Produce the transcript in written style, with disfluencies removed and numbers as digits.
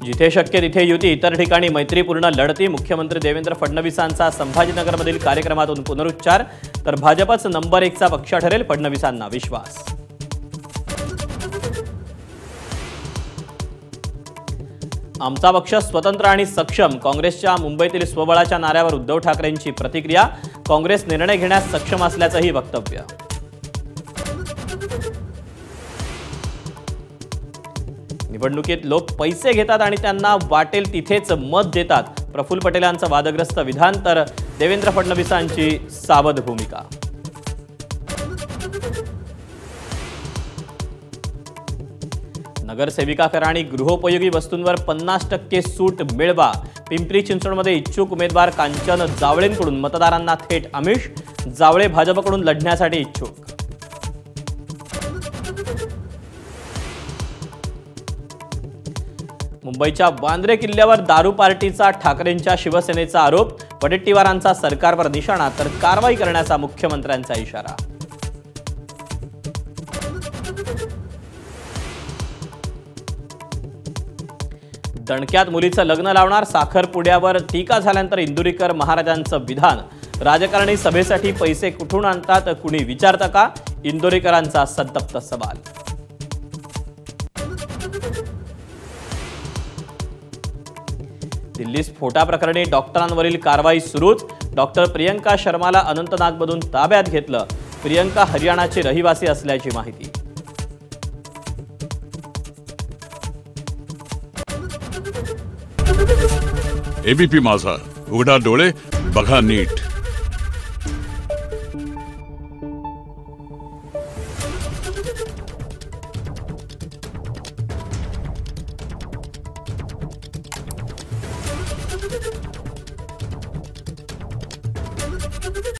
जिथे शक्य तिथे युती, इतर ठिकाणी मैत्रीपूर्ण लढती. मुख्यमंत्री देवेंद्र फडणवीसांचा संभाजीनगरमधील कार्यक्रमातून पुनरुच्चार. तर भाजपच नंबर 1 चा पक्ष ठरेल, फडणवीसांना विश्वास. आमचा पक्ष स्वतंत्र आणि सक्षम. काँग्रेसच्या मुंबईतील स्वबळाच्या नाऱ्यावर उद्धव ठाकरेंची प्रतिक्रिया. काँग्रेस निर्णय घेण्यास सक्षम असल्याचंही वक्तव्य. निवडणुकीत लोक पैसे घेतात आणि त्यांना वाटेल तिथेच मत देतात. प्रफुल्ल पटेलांचं वादग्रस्त विधान. तर देवेंद्र फडणवीसांची सावध भूमिका. नगरसेविका करा आणि गृहोपयोगी वस्तूंवर 50% सूट मिळवा. पिंपरी चिंचवडमध्ये इच्छुक उमेदवार कांचन जावळेंकडून मतदारांना थेट आमिष. जावळे भाजपकडून लढण्यासाठी इच्छुक. मुंबईच्या वांद्रे किल्ल्यावर दारू पार्टीचा ठाकरेंच्या शिवसेनेचा आरोप. वडेट्टीवारांचा सरकारवर निशाणा. तर कारवाई करण्याचा मुख्यमंत्र्यांचा इशारा. दणक्यात मुलीचं लग्न लावणार. साखरपुड्यावर टीका झाल्यानंतर इंदुरीकर महाराजांचं विधान. राजकारणी सभेसाठी पैसे कुठून आणतात, कुणी विचारतं का? इंदुरीकरांचा संतप्त सवाल. दिल्ली स्फोटाप्रकरणी डॉक्टरांवरील कारवाई सुरूच. डॉक्टर प्रियंका शर्माला अनंतनागमधून ताब्यात घेतलं. प्रियंका हरियाणाची रहिवासी असल्याची माहिती. एबीपी माझा, उघडा डोळे बघा नीट.